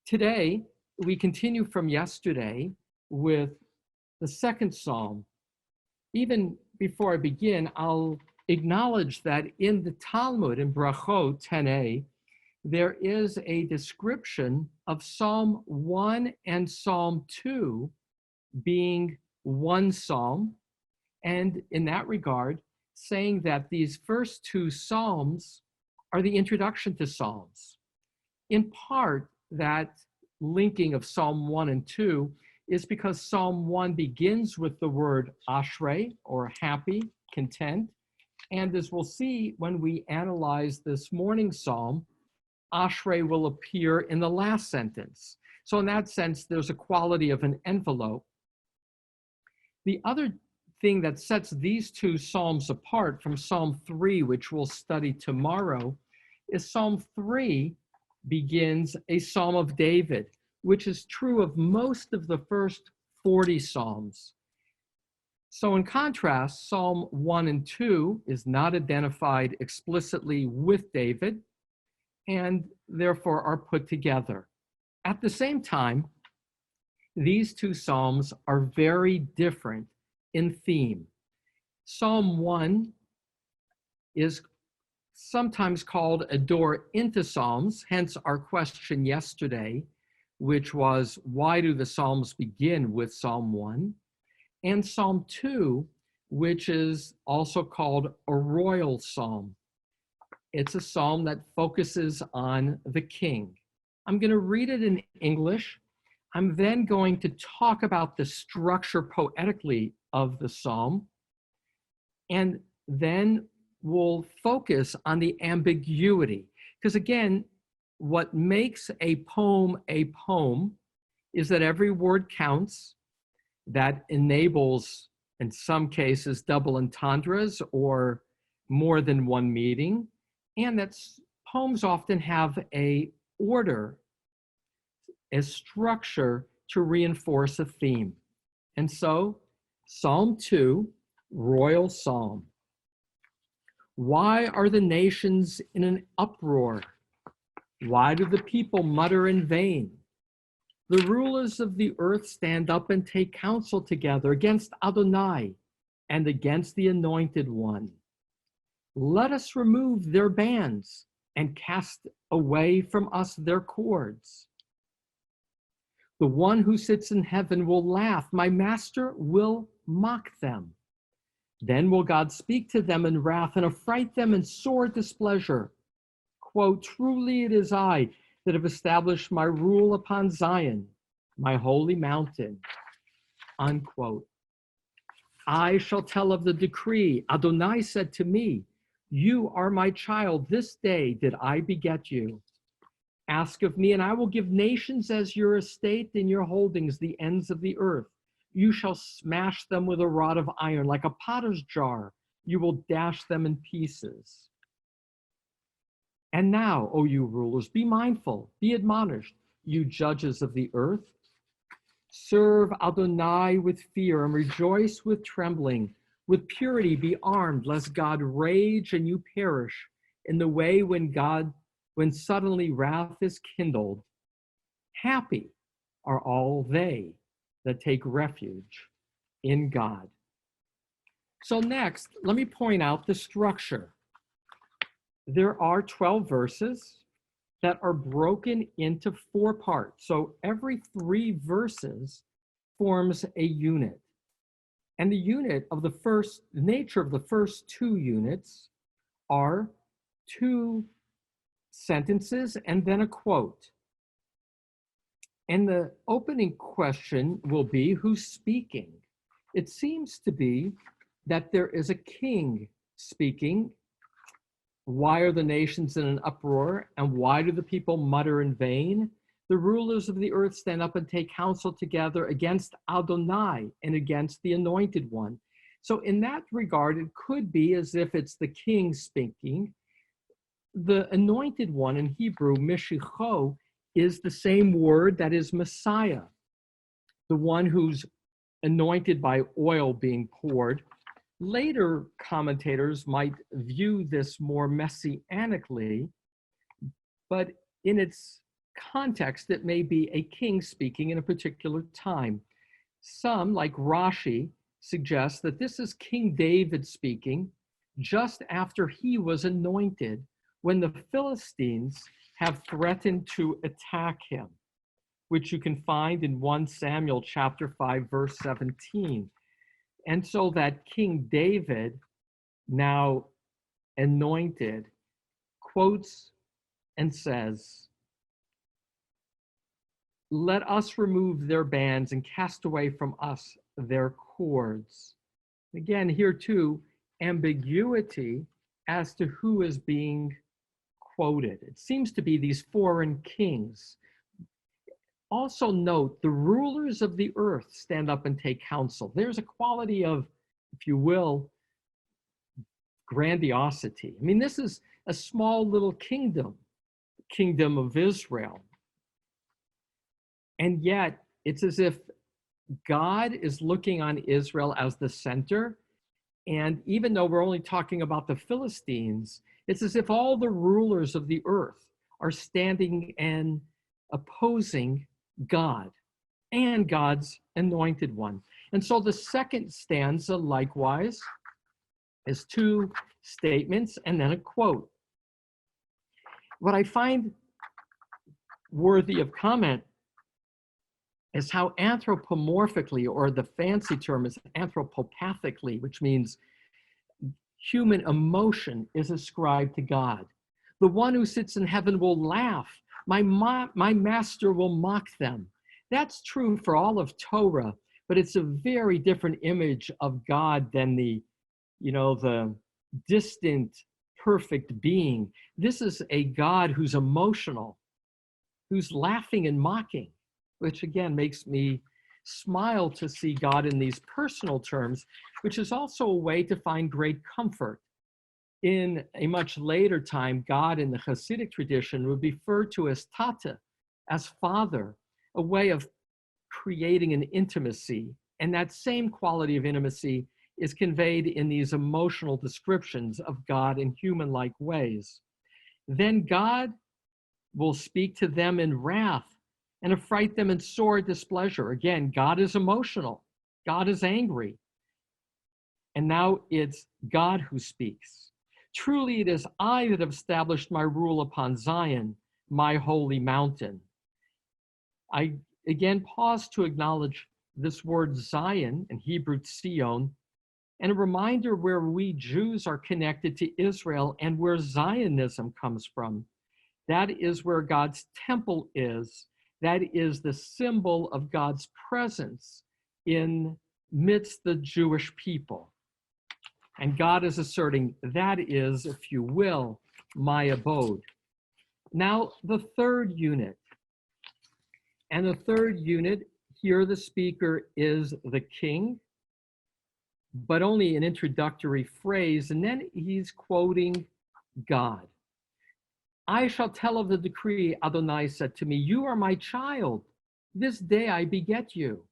Today, we continue from yesterday with the second psalm. Even before I begin, I'll acknowledge that in the Talmud, in Brachot 10a, there is a description of Psalm 1 and Psalm 2 being one psalm, and in that regard, saying that these first two psalms are the introduction to Psalms. In part, that linking of Psalm 1 and 2 is because Psalm 1 begins with the word ashrei, or happy, content. And as we'll see when we analyze this morning's psalm, ashrei will appear in the last sentence. So in that sense, there's a quality of an envelope. The other thing that sets these two psalms apart from Psalm 3, which we'll study tomorrow, is Psalm 3 begins a Psalm of David, which is true of most of the first 40 Psalms. So in contrast, Psalm 1 and 2 is not identified explicitly with David and therefore are put together. At the same time, these two Psalms are very different in theme. Psalm 1 is sometimes called a door into Psalms, hence our question yesterday, which was, why do the Psalms begin with Psalm 1? And Psalm 2, which is also called a royal psalm. It's a psalm that focuses on the king. I'm going to read it in English. I'm then going to talk about the structure poetically of the psalm, and then we'll focus on the ambiguity. Because again, what makes a poem is that every word counts. That enables, in some cases, double entendres or more than one meaning, and that poems often have a order, a structure to reinforce a theme. And so, Psalm 2, Royal Psalm. Why are the nations in an uproar? Why do the people mutter in vain? The rulers of the earth stand up and take counsel together against Adonai and against the Anointed One. Let us remove their bands and cast away from us their cords. The one who sits in heaven will laugh. My master will mock them. Then will God speak to them in wrath and affright them in sore displeasure. Quote, truly it is I that have established my rule upon Zion, my holy mountain, unquote. I shall tell of the decree. Adonai said to me, you are my child. This day did I beget you. Ask of me, and I will give nations as your estate and your holdings, the ends of the earth. You shall smash them with a rod of iron, like a potter's jar. You will dash them in pieces. And now, O you rulers, be mindful, be admonished, you judges of the earth. Serve Adonai with fear and rejoice with trembling. With purity be armed, lest God rage and you perish in the way when suddenly wrath is kindled. Happy are all they that take refuge in God. So next, let me point out the structure. There are 12 verses that are broken into 4 parts. So every 3 verses forms a unit. And the nature of the first 2 units are 2 sentences and then a quote. And the opening question will be, who's speaking? It seems to be that there is a king speaking. Why are the nations in an uproar? And why do the people mutter in vain? The rulers of the earth stand up and take counsel together against Adonai and against the Anointed One. So in that regard, it could be as if it's the king speaking. The Anointed One in Hebrew, Meshicho, is the same word that is Messiah, the one who's anointed by oil being poured. Later commentators might view this more messianically, but in its context, it may be a king speaking in a particular time. Some, like Rashi, suggest that this is King David speaking just after he was anointed, when the Philistines have threatened to attack him, which you can find in 1 Samuel chapter 5, verse 17. And so that King David, now anointed, quotes and says, "Let us remove their bands and cast away from us their cords." Again, here too, ambiguity as to who is being quoted. It seems to be these foreign kings. Also note, the rulers of the earth stand up and take counsel. There's a quality of, if you will, grandiosity. I mean, this is a small little kingdom, kingdom of Israel. And yet, it's as if God is looking on Israel as the center. And even though we're only talking about the Philistines, it's as if all the rulers of the earth are standing and opposing God and God's anointed one. And so the second stanza, likewise, is two statements and then a quote. What I find worthy of comment is how anthropomorphically, or the fancy term is anthropopathically, which means human emotion, is ascribed to God. The one who sits in heaven will laugh. My master will mock them. That's true for all of Torah, but it's a very different image of God than the distant, perfect being. This is a God who's emotional, who's laughing and mocking, which again makes me smile to see God in these personal terms, which is also a way to find great comfort. In a much later time, God in the Hasidic tradition would be referred to as Tata, as Father, a way of creating an intimacy. And that same quality of intimacy is conveyed in these emotional descriptions of God in human-like ways. Then God will speak to them in wrath and affright them in sore displeasure. Again, God is emotional. God is angry. And now it's God who speaks. Truly it is I that have established my rule upon Zion, my holy mountain. I again pause to acknowledge this word Zion, in Hebrew Tzion, and a reminder where we Jews are connected to Israel and where Zionism comes from. That is where God's temple is. That is the symbol of God's presence in midst the Jewish people. And God is asserting, that is, if you will, my abode. Now, the third unit. And the third unit, here the speaker is the king, but only an introductory phrase, and then he's quoting God. I shall tell of the decree, Adonai said to me, you are my child. This day I beget you.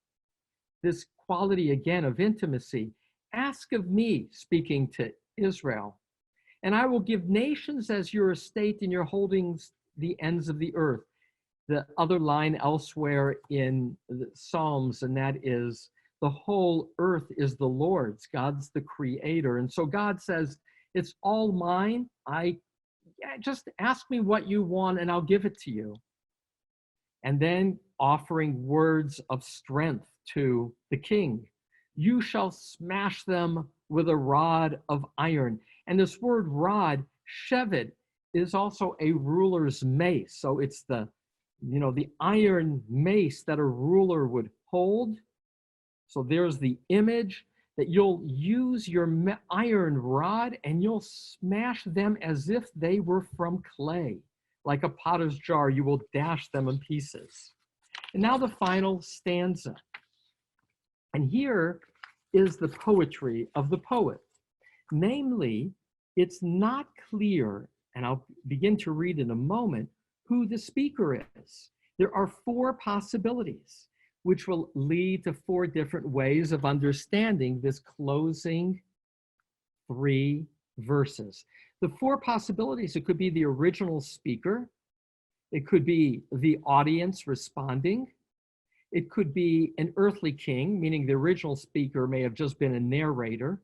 This quality again of intimacy. Ask of me, speaking to Israel, and I will give nations as your estate and your holdings the ends of the earth. The other line elsewhere in the Psalms, and that is, the whole earth is the Lord's. God's the creator. And so God says, it's all mine. Just ask me what you want and I'll give it to you. And then offering words of strength to the king. You shall smash them with a rod of iron. And this word rod, shevet, is also a ruler's mace. So it's the iron mace that a ruler would hold. So there's the image that you'll use your iron rod and you'll smash them as if they were from clay. Like a potter's jar, you will dash them in pieces. And now the final stanza. And here is the poetry of the poet. Namely, it's not clear, and I'll begin to read in a moment, who the speaker is. There are four possibilities, which will lead to four different ways of understanding this closing three verses. The four possibilities, it could be the original speaker, It could be the audience responding. It could be an earthly king, meaning the original speaker may have just been a narrator,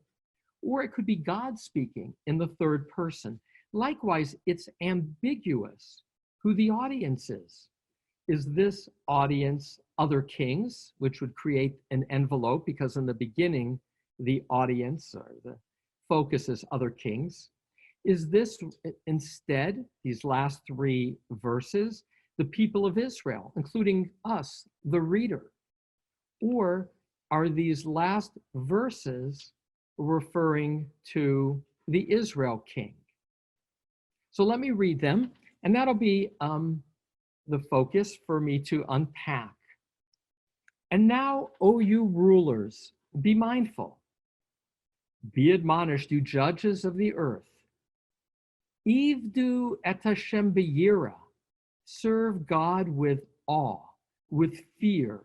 or it could be God speaking in the third person. Likewise, it's ambiguous who the audience is. Is this audience other kings, which would create an envelope because in the beginning, the audience or the focus is other kings? Is this instead, these last three verses, the people of Israel, including us, the reader? Or are these last verses referring to the Israel king? So let me read them, and that'll be the focus for me to unpack. And now, O you rulers, be mindful. Be admonished, you judges of the earth. Ivdu et Hashem b'yira. Serve God with awe, with fear.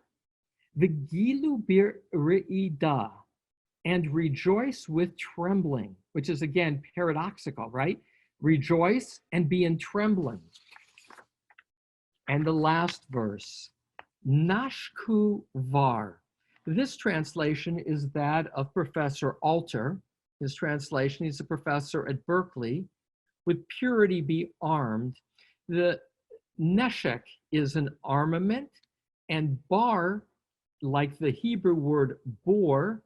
V'gilu b're'idah. And rejoice with trembling, which is again paradoxical, right? Rejoice and be in trembling. And the last verse, Nashku var. This translation is that of Professor Alter. His translation, he's a professor at Berkeley. With purity be armed. The neshek is an armament, and bar, like the Hebrew word bor,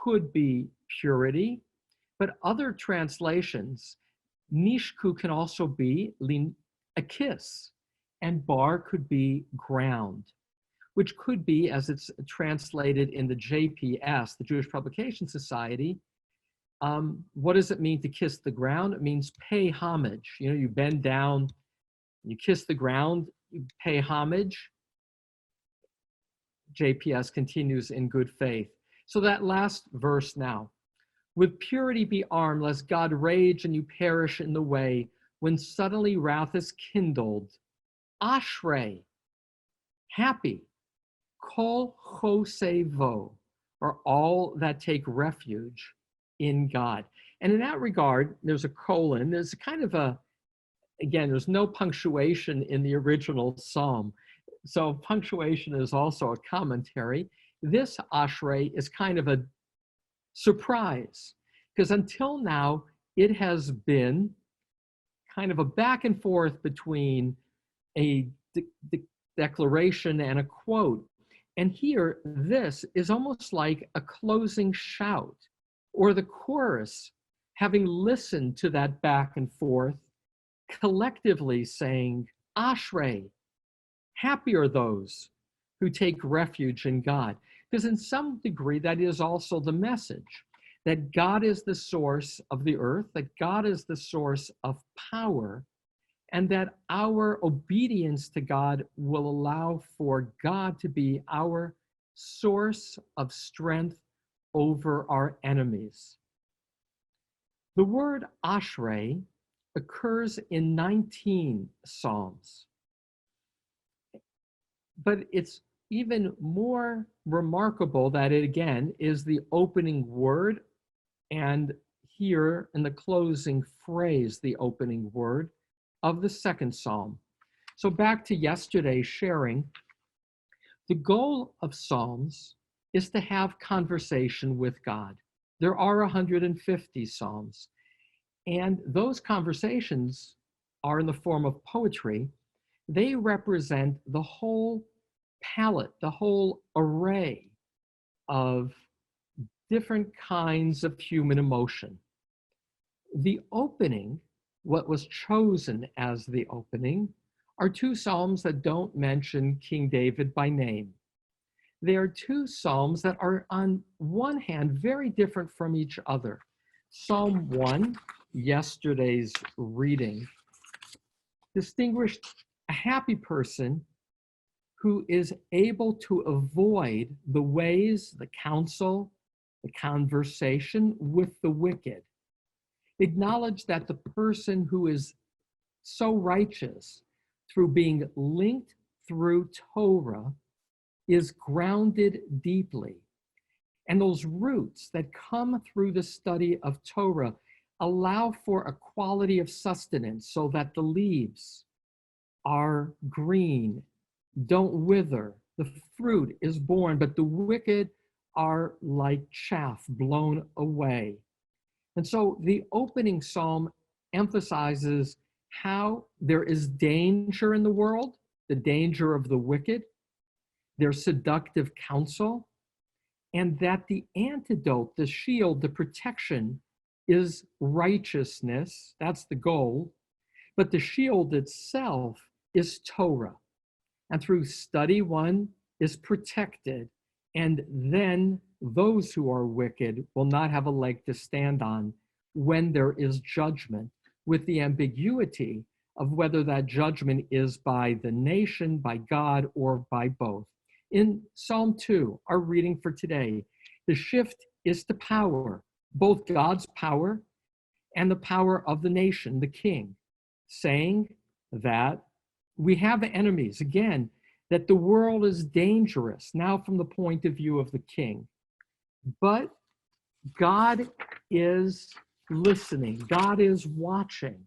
could be purity, but other translations, nishku can also be a kiss, and bar could be ground, which could be, as it's translated in the JPS, the Jewish Publication Society, what does it mean to kiss the ground? It means pay homage. You know, you bend down, you kiss the ground, you pay homage. JPS continues in good faith. So that last verse now, with purity be armed, lest God rage and you perish in the way, when suddenly wrath is kindled. Ashrei, happy, kol chosevo, are all that take refuge in God. And in that regard, there's a colon, there's kind of a, again, there's no punctuation in the original psalm. So punctuation is also a commentary. This Ashrei is kind of a surprise, because until now, it has been kind of a back and forth between a declaration and a quote. And here, this is almost like a closing shout, or the chorus, having listened to that back and forth, collectively saying, Ashrei, happy are those who take refuge in God. Because in some degree, that is also the message, that God is the source of the earth, that God is the source of power, and that our obedience to God will allow for God to be our source of strength over our enemies. The word Ashrei occurs in 19 Psalms, but it's even more remarkable that it again is the opening word, and here in the closing phrase, the opening word of the second Psalm. So back to yesterday's sharing, the goal of Psalms is to have conversation with God. There are 150 Psalms, and those conversations are in the form of poetry. They represent the whole palette, the whole array of different kinds of human emotion. The opening, what was chosen as the opening, are two Psalms that don't mention King David by name. They are two Psalms that are on one hand very different from each other. Psalm 1, yesterday's reading, distinguished a happy person who is able to avoid the ways, the counsel, the conversation with the wicked. Acknowledge that the person who is so righteous through being linked through Torah is grounded deeply. And those roots that come through the study of Torah allow for a quality of sustenance so that the leaves are green, don't wither. The fruit is born, but the wicked are like chaff blown away. And so the opening psalm emphasizes how there is danger in the world, the danger of the wicked, their seductive counsel, and that the antidote, the shield, the protection is righteousness. That's the goal. But the shield itself is Torah. And through study, one is protected. And then those who are wicked will not have a leg to stand on when there is judgment, with the ambiguity of whether that judgment is by the nation, by God, or by both. In Psalm 2, our reading for today, the shift is to power, both God's power and the power of the nation, the king, saying that we have enemies, again, that the world is dangerous, now from the point of view of the king. But God is listening, God is watching,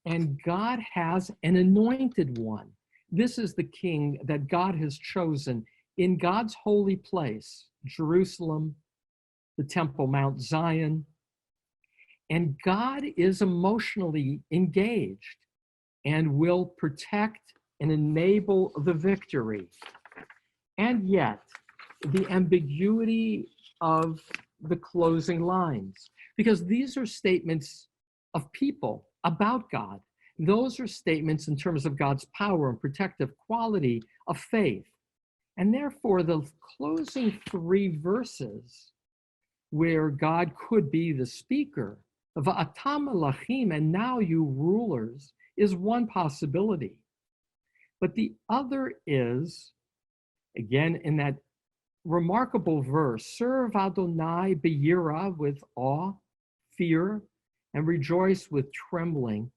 and God has an anointed one. This is the king that God has chosen in God's holy place, Jerusalem, the temple, Mount Zion. And God is emotionally engaged and will protect and enable the victory. And yet, the ambiguity of the closing lines, because these are statements of people about God. Those are statements in terms of God's power and protective quality of faith. And therefore, the closing three verses where God could be the speaker of Atam Malachim, and now you rulers, is one possibility. But the other is, again, in that remarkable verse, serve Adonai b'yira, with awe, fear, and rejoice with trembling,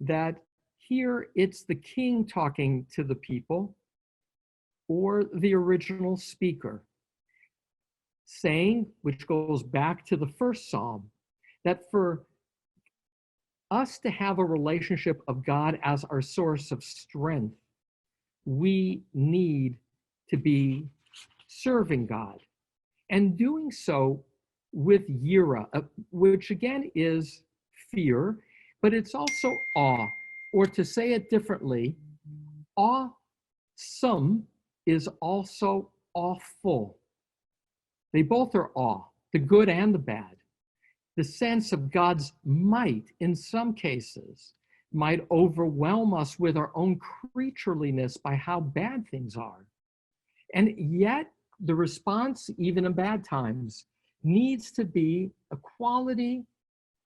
that here it's the king talking to the people or the original speaker, saying, which goes back to the first psalm, that for us to have a relationship of God as our source of strength, we need to be serving God and doing so with yira, which again is fear, but it's also awe, or to say it differently, awesome is also awful. They both are awe, the good and the bad. The sense of God's might, in some cases, might overwhelm us with our own creatureliness by how bad things are. And yet, the response, even in bad times, needs to be a quality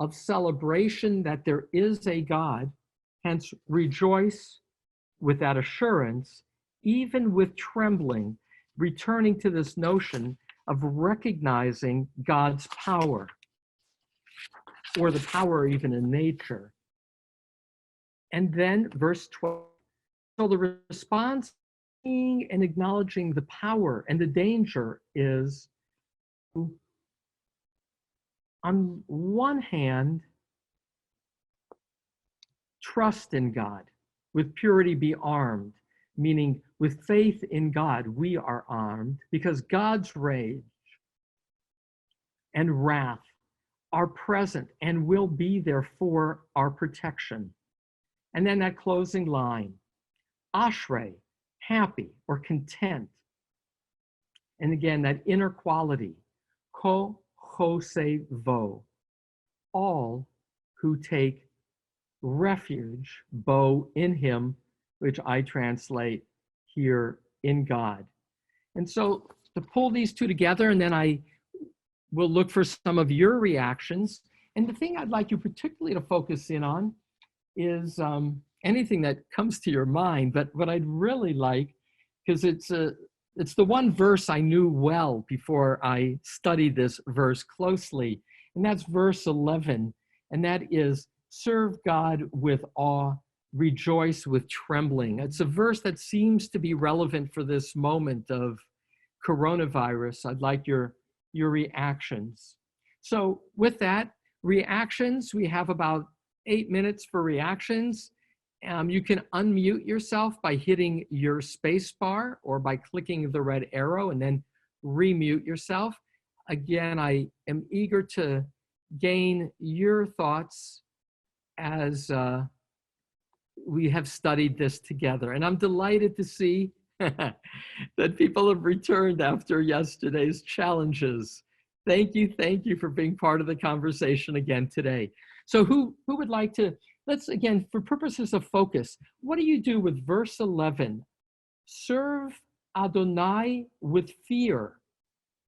of celebration that there is a God, hence rejoice with that assurance, even with trembling, returning to this notion of recognizing God's power, or the power even in nature. And then verse 12, so the response and acknowledging the power and the danger is, on one hand, trust in God, with purity be armed, meaning with faith in God, we are armed, because God's rage and wrath are present and will be there for our protection. And then that closing line, ashrei, happy or content. And again, that inner quality, ko chose vo, all who take refuge, bo, in him, which I translate here, in God. And so to pull these two together, and then I will look for some of your reactions. And the thing I'd like you particularly to focus in on is anything that comes to your mind. But what I'd really like, because it's the one verse I knew well before I studied this verse closely, and that's verse 11, and that is, serve God with awe, rejoice with trembling. It's a verse that seems to be relevant for this moment of coronavirus. I'd like your reactions. So with that, reactions, we have about 8 minutes for reactions. You can unmute yourself by hitting your space bar or by clicking the red arrow and then remute yourself. Again, I am eager to gain your thoughts as we have studied this together. And I'm delighted to see that people have returned after yesterday's challenges. Thank you for being part of the conversation again today. So who would like to, let's again, for purposes of focus, what do you do with verse 11? Serve Adonai with fear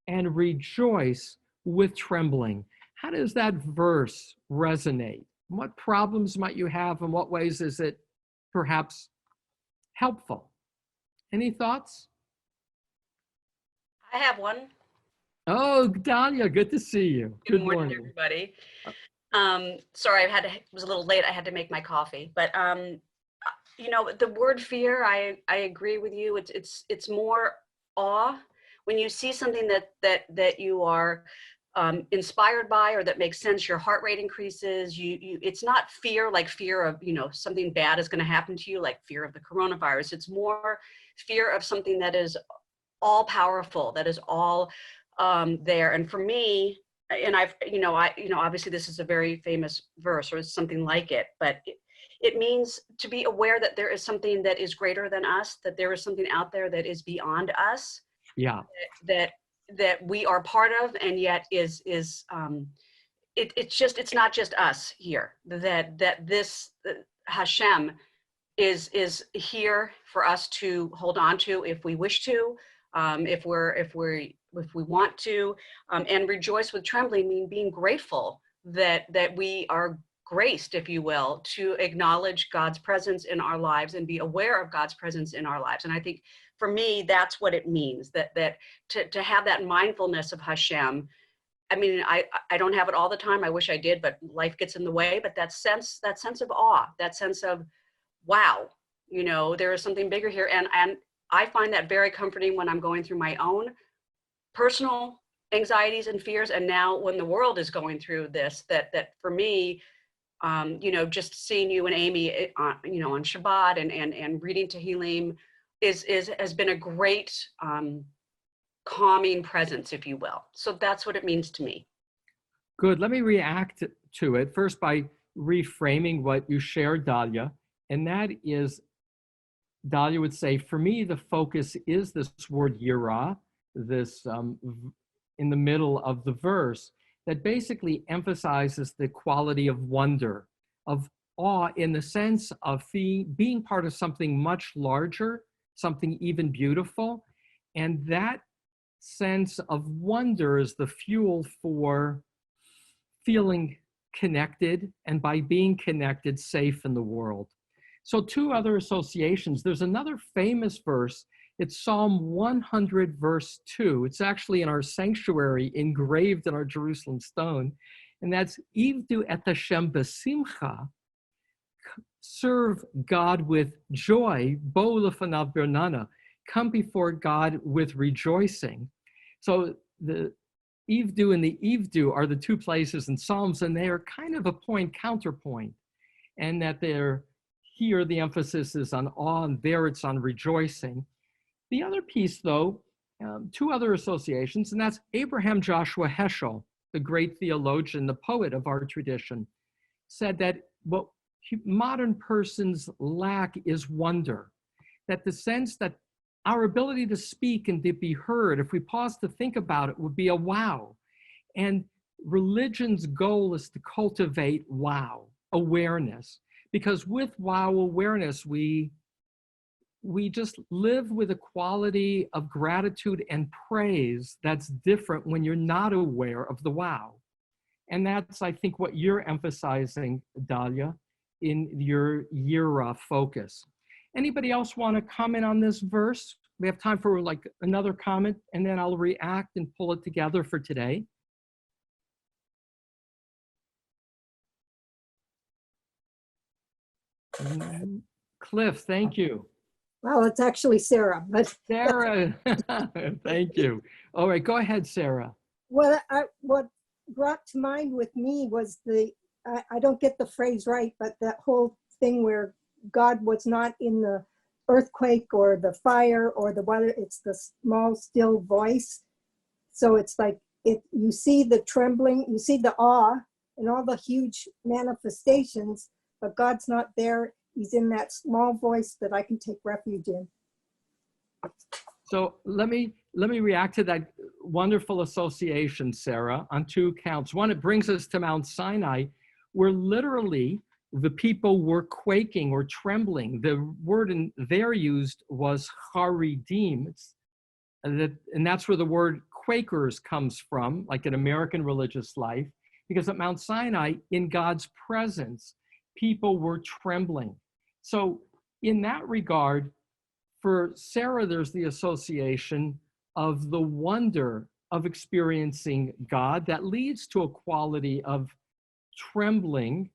and rejoice with trembling. How does that verse resonate? What problems might you have? In what ways is it perhaps helpful? Any thoughts? I have one. Oh, Dahlia, good to see you. Good morning, everybody. Sorry, was a little late. I had to make my coffee, but you know, the word fear, I agree with you. It's more awe when you see something that you are inspired by or that makes sense. Your heart rate increases. It's not fear like fear of, you know, something bad is going to happen to you, like fear of the coronavirus. It's more fear of something that is all powerful, that is all there. And for me, and obviously this is a very famous verse or something like it, but it means to be aware that there is something that is greater than us, that there is something out there that is beyond us. Yeah. That we are part of, and yet it's not just us here, that this Hashem is here for us to hold on to if we wish to, if we want to, and rejoice with trembling, mean being grateful that we are graced, if you will, to acknowledge God's presence in our lives and be aware of God's presence in our lives. And I think for me, that's what it means, that to have that mindfulness of Hashem. I mean, I don't have it all the time. I wish I did, but life gets in the way. But that sense of awe, that sense of, wow, you know, there is something bigger here. And I find that very comforting when I'm going through my own personal anxieties and fears. And now when the world is going through this, that for me, you know, just seeing you and Amy, you know, on Shabbat and reading Tehillim has been a great calming presence, if you will. So that's what it means to me. Good. Let me react to it first by reframing what you shared, Dahlia. And that is, Dahlia would say, for me, the focus is this word yirah, this in the middle of the verse, that basically emphasizes the quality of wonder, of awe, in the sense of being part of something much larger, something even beautiful. And that sense of wonder is the fuel for feeling connected, and by being connected, safe in the world. So two other associations. There's another famous verse. It's Psalm 100, verse 2. It's actually in our sanctuary, engraved in our Jerusalem stone. And that's, Ivdu et Hashem besimcha, serve God with joy, bo lefanav bernana, come before God with rejoicing. So the Ivdu and the Ivdu are the two places in Psalms, and they are kind of a counterpoint, and that they're here, the emphasis is on awe, and there it's on rejoicing. The other piece, though, two other associations, and that's Abraham Joshua Heschel, the great theologian, the poet of our tradition, said that what modern persons lack is wonder, that the sense that our ability to speak and to be heard, if we pause to think about it, would be a wow. And religion's goal is to cultivate wow, awareness, because with wow awareness, we just live with a quality of gratitude and praise that's different when you're not aware of the wow. And that's, I think, what you're emphasizing, Dahlia, in your Yira focus. Anybody else want to comment on this verse? We have time for like another comment, and then I'll react and pull it together for today. Cliff, thank you. Well, it's actually Sarah, but Sarah, thank you. All right, go ahead, Sarah. what brought to mind with me was I don't get the phrase right, but that whole thing where God was not in the earthquake or the fire or the weather. It's the small, still voice. So it's like you see the trembling, you see the awe and all the huge manifestations, but God's not there. He's in that small voice that I can take refuge in. So let me react to that wonderful association, Sarah, on two counts. One, it brings us to Mount Sinai, where literally the people were quaking or trembling. The word there used was charidim, and that's where the word Quakers comes from, like in American religious life, because at Mount Sinai, in God's presence, people were trembling. So in that regard, for Sarah, there's the association of the wonder of experiencing God that leads to a quality of trembling,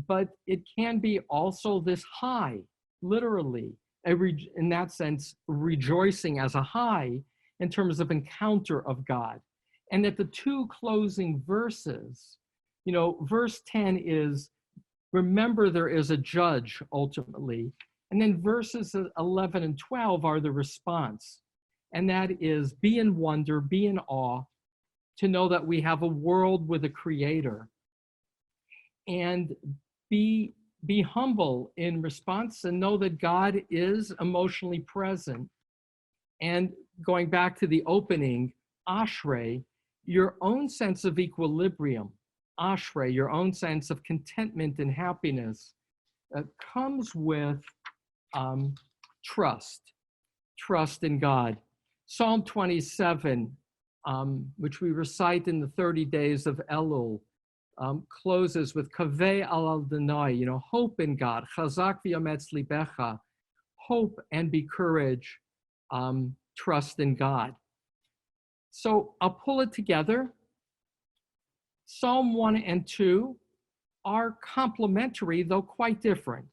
but it can be also this high, literally, in that sense, rejoicing as a high in terms of encounter of God. And at the two closing verses, verse 10 is, remember there is a judge ultimately. And then verses 11 and 12 are the response. And that is, be in wonder, be in awe, to know that we have a world with a creator. And be humble in response and know that God is emotionally present. And going back to the opening, Ashrei, your own sense of equilibrium, Ashrei, your own sense of contentment and happiness, comes with trust in God. Psalm 27, which we recite in the 30 days of Elul, closes with Kaveh al Adonai, hope in God, Chazak v'yametz libecha, hope and be courage, trust in God. So I'll pull it together. Psalm 1 and 2 are complementary, though quite different.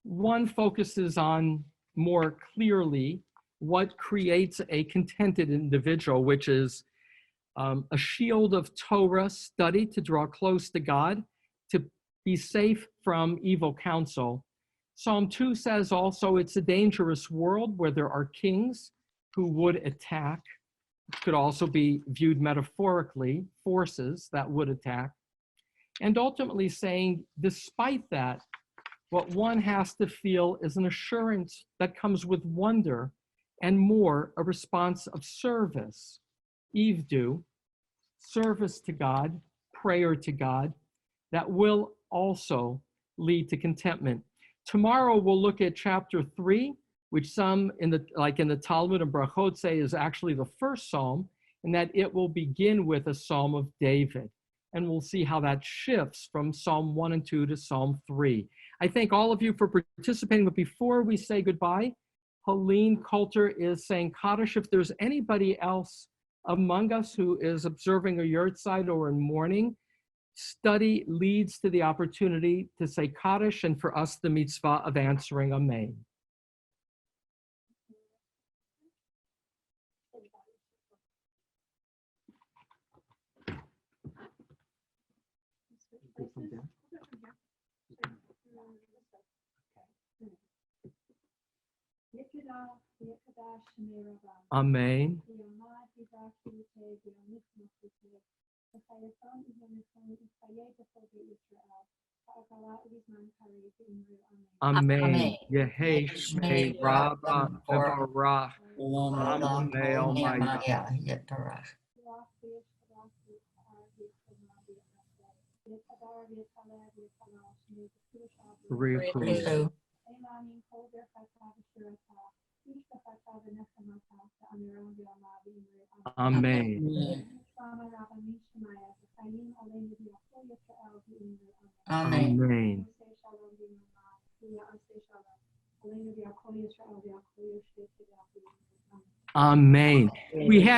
One focuses on more clearly what creates a contented individual, which is a shield of Torah study to draw close to God, to be safe from evil counsel. Psalm 2 says also it's a dangerous world where there are kings who would attack. It could also be viewed metaphorically, forces that would attack. And ultimately saying, despite that, what one has to feel is an assurance that comes with wonder and more a response of service. Ivdu, service to God, prayer to God, that will also lead to contentment. Tomorrow we'll look at chapter 3, which some in the Talmud and Brachot say is actually the first psalm, and that it will begin with a psalm of David. And we'll see how that shifts from Psalm 1 and 2 to Psalm 3. I thank all of you for participating, but before we say goodbye, Helene Coulter is saying Kaddish. If there's anybody else among us who is observing a yurtzeit or in mourning, study leads to the opportunity to say Kaddish, and for us the mitzvah of answering Amen. Amen. Amen. Yehi Shmei Rabba Mevorach. Amen. Almighty. Riku. Amen. Amen. Amen. We had